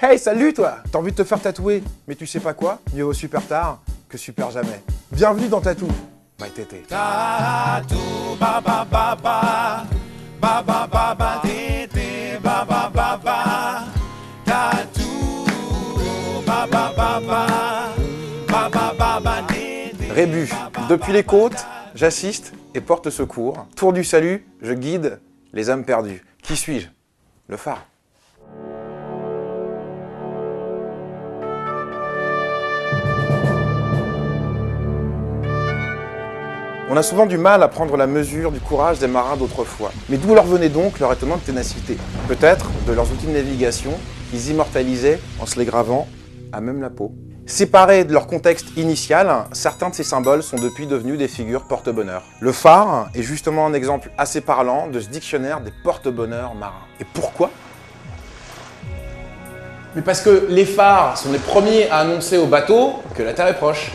Hey, salut toi! T'as envie de te faire tatouer, mais tu sais pas quoi? Mieux vaut super tard que super jamais. Bienvenue dans Tatou by Tété. Tatou, ba ba ba ba, ba ba ba ba tété, ba ba ba ba. Tatou, ba ba ba ba, ba ba ba ba tété. Rébus, depuis les côtes, j'assiste et porte secours. Tour du salut, je guide les âmes perdues. Qui suis-je? Le phare. On a souvent du mal à prendre la mesure du courage des marins d'autrefois. Mais d'où leur venait donc leur étonnante ténacité? Peut-être de leurs outils de navigation qu'ils immortalisaient en se les gravant à même la peau. Séparés de leur contexte initial, certains de ces symboles sont depuis devenus des figures porte-bonheur. Le phare est justement un exemple assez parlant de ce dictionnaire des porte-bonheur marins. Et pourquoi? Mais parce que les phares sont les premiers à annoncer aux bateaux que la Terre est proche.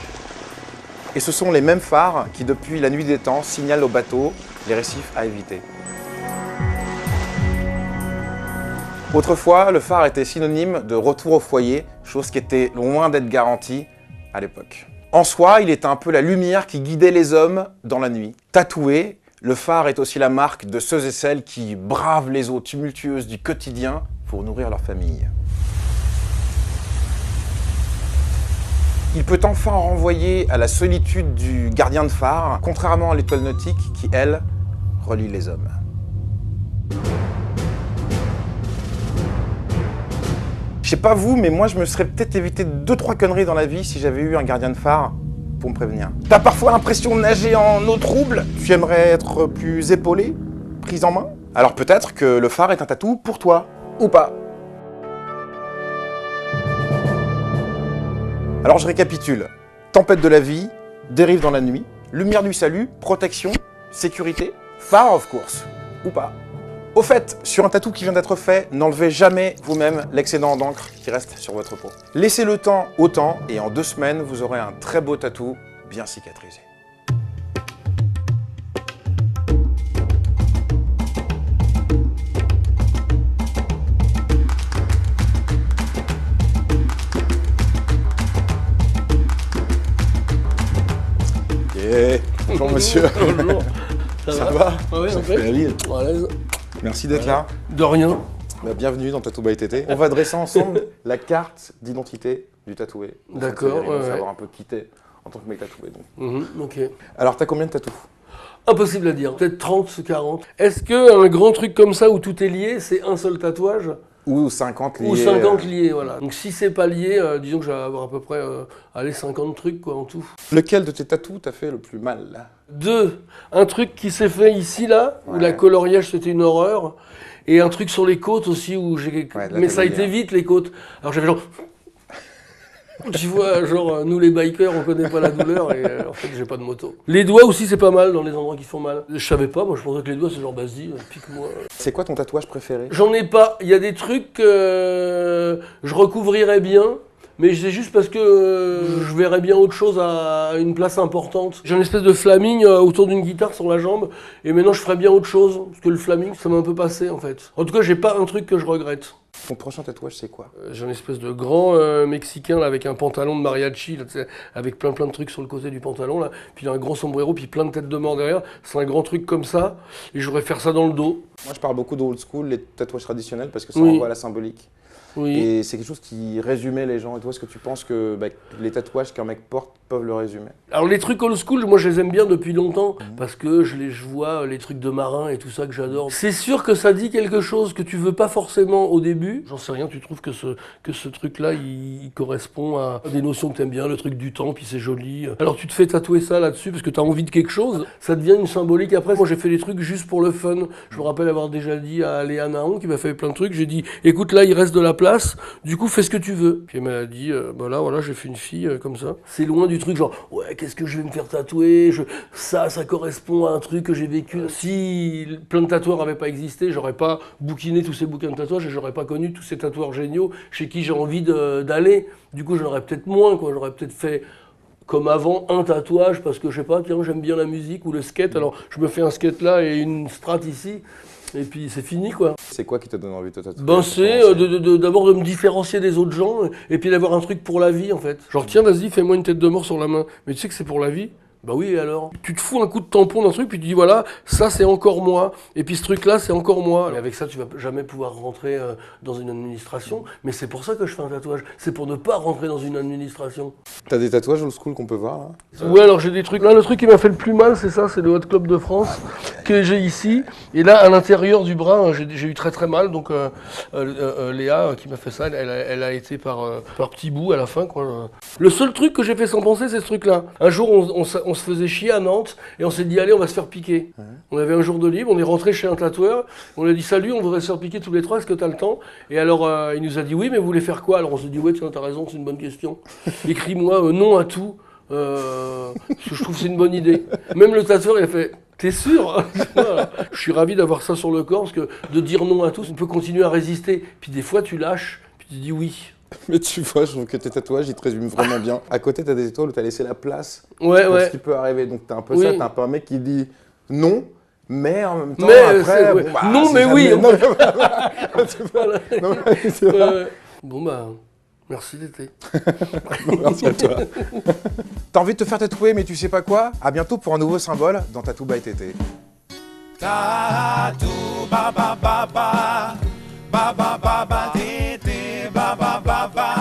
Et ce sont les mêmes phares qui, depuis la nuit des temps, signalent aux bateaux les récifs à éviter. Autrefois, le phare était synonyme de retour au foyer, chose qui était loin d'être garantie à l'époque. En soi, il était un peu la lumière qui guidait les hommes dans la nuit. Tatoué, le phare est aussi la marque de ceux et celles qui bravent les eaux tumultueuses du quotidien pour nourrir leur famille. Il peut enfin renvoyer à la solitude du gardien de phare, contrairement à l'étoile nautique qui, elle, relie les hommes. Je sais pas vous, mais moi je me serais peut-être évité 2-3 conneries dans la vie si j'avais eu un gardien de phare pour me prévenir. T'as parfois l'impression de nager en eau trouble? Tu aimerais être plus épaulé, prise en main? Alors peut-être que le phare est un tatou pour toi, ou pas. Alors je récapitule. Tempête de la vie, dérive dans la nuit, lumière du salut, protection, sécurité, phare of course, ou pas. Au fait, sur un tatou qui vient d'être fait, n'enlevez jamais vous-même l'excédent d'encre qui reste sur votre peau. Laissez le temps au temps et en 2 semaines, vous aurez un très beau tatou bien cicatrisé. Bonjour monsieur. Bonjour. Ça va? Ouais, Ça en fait fait. la vie. À l'aise. Merci d'être là. De rien. Bah, bienvenue dans Tatou by Tété. On va dresser ensemble la carte d'identité du tatoué. D'accord, On va ouais. savoir un peu qui t'es en tant que mec tatoué. Donc. Ok. Alors t'as combien de tatous? Impossible à dire. Peut-être 30, 40. Est-ce qu'un grand truc comme ça où tout est lié, c'est un seul tatouage? Ou 50 liés. Ou 50 liés, voilà. Donc si c'est pas lié, disons que je vais avoir à peu près 50 trucs quoi en tout. Lequel de tes tatous t'as fait le plus mal là? 2. Un truc qui s'est fait ici là, où Ouais. la coloriage c'était une horreur. Et un truc sur les côtes aussi où j'ai... Ouais, là, mais t'as ça a oublié, été hein. vite les côtes. Alors j'avais genre... Tu vois, genre, nous les bikers, on connaît pas la douleur et en fait, j'ai pas de moto. Les doigts aussi, c'est pas mal dans les endroits qui font mal. Je savais pas, moi je pensais que les doigts, c'est genre, vas-y, pique-moi. C'est quoi ton tatouage préféré? J'en ai pas. Il y a des trucs que je recouvrirais bien, mais c'est juste parce que je verrais bien autre chose à une place importante. J'ai une espèce de flaming autour d'une guitare sur la jambe, et maintenant je ferais bien autre chose, parce que le flaming, ça m'a un peu passé en fait. En tout cas, j'ai pas un truc que je regrette. Ton prochain tatouage c'est quoi? J'ai une espèce de grand mexicain là, avec un pantalon de mariachi, là, tu sais, avec plein de trucs sur le côté du pantalon, là. Puis il a un gros sombrero, puis plein de têtes de mort derrière. C'est un grand truc comme ça, et je voudrais faire ça dans le dos. Moi je parle beaucoup de old school, les tatouages traditionnels parce que ça Oui. renvoie à la symbolique. Oui. Et c'est quelque chose qui résumait les gens. Et toi, est-ce que tu penses que les tatouages qu'un mec porte peuvent le résumer? Alors les trucs old school, moi je les aime bien depuis longtemps, parce que je vois les trucs de marins et tout ça que j'adore. C'est sûr que ça dit quelque chose que tu veux pas forcément au début. J'en sais rien, tu trouves que ce truc-là, il correspond à des notions que t'aimes bien, le truc du temps, puis c'est joli. Alors tu te fais tatouer ça là-dessus parce que t'as envie de quelque chose, ça devient une symbolique. Après, moi j'ai fait des trucs juste pour le fun. Je me rappelle avoir déjà dit à Léa Naon, qui m'a fait plein de trucs, j'ai dit, écoute là, il reste de la place, du coup fais ce que tu veux. Puis elle m'a dit, voilà, j'ai fait une fille comme ça. C'est loin du truc genre, ouais, qu'est-ce que je vais me faire tatouer, ça correspond à un truc que j'ai vécu. Si plein de tatoueurs n'avaient pas existé, j'aurais pas bouquiné tous ces bouquins de tatouage et j'aurais pas connu tous ces tatoueurs géniaux chez qui j'ai envie d'aller. Du coup, j'en aurais peut-être moins, quoi. J'aurais peut-être fait comme avant un tatouage parce que je sais pas, tiens, j'aime bien la musique ou le skate, alors je me fais un skate là et une strat ici. et puis c'est fini quoi. C'est quoi qui te donne envie de te tatouer? Ben c'est d'abord de me différencier des autres gens et puis d'avoir un truc pour la vie en fait. Genre tiens vas-y fais-moi une tête de mort sur la main. Mais tu sais que c'est pour la vie? Bah oui, et alors? Tu te fous un coup de tampon d'un truc, puis tu dis voilà, ça c'est encore moi, et puis ce truc-là c'est encore moi. Et avec ça, tu vas jamais pouvoir rentrer dans une administration, mais c'est pour ça que je fais un tatouage, c'est pour ne pas rentrer dans une administration. T'as des tatouages old school qu'on peut voir là? Ouais, alors j'ai des trucs. Là, le truc qui m'a fait le plus mal, c'est ça, c'est le Hot Club de France que j'ai ici. Et là, à l'intérieur du bras, j'ai eu très très mal. Donc Léa, qui m'a fait ça, elle a été par petits bouts à la fin, quoi. Le seul truc que j'ai fait sans penser, c'est ce truc-là. Un jour, on se faisait chier à Nantes et on s'est dit, allez, on va se faire piquer. Ouais. On avait un jour de libre, on est rentré chez un tatoueur, on lui a dit, salut, on voudrait se faire piquer tous les trois, est-ce que t'as le temps? Et alors, il nous a dit, oui, mais vous voulez faire quoi? Alors on s'est dit, ouais, tiens, t'as raison, c'est une bonne question. Écris-moi non à tout. Parce que je trouve que c'est une bonne idée. Même le tatoueur, il a fait « T'es sûr ?» Je suis ravi d'avoir ça sur le corps, parce que de dire non à tout, on peut continuer à résister. Puis des fois, tu lâches, puis tu dis oui. Mais tu vois, je trouve que tes tatouages, ils te résument vraiment bien. À côté, t'as des étoiles où t'as laissé la place pour ce qui peut arriver. Donc t'as un peu ça, t'as un peu un mec qui dit non, mais en même temps, après... Ouais. Bon, bah, non, mais oui. Non, voilà. Non, bon, bah... Merci d'été. Merci à toi. T'as envie de te faire tatouer, mais tu sais pas quoi? À bientôt pour un nouveau symbole dans Tattoo by Tété. Tattoo, ba ba ba ba, ba ba ba ba, tété, ba ba ba ba.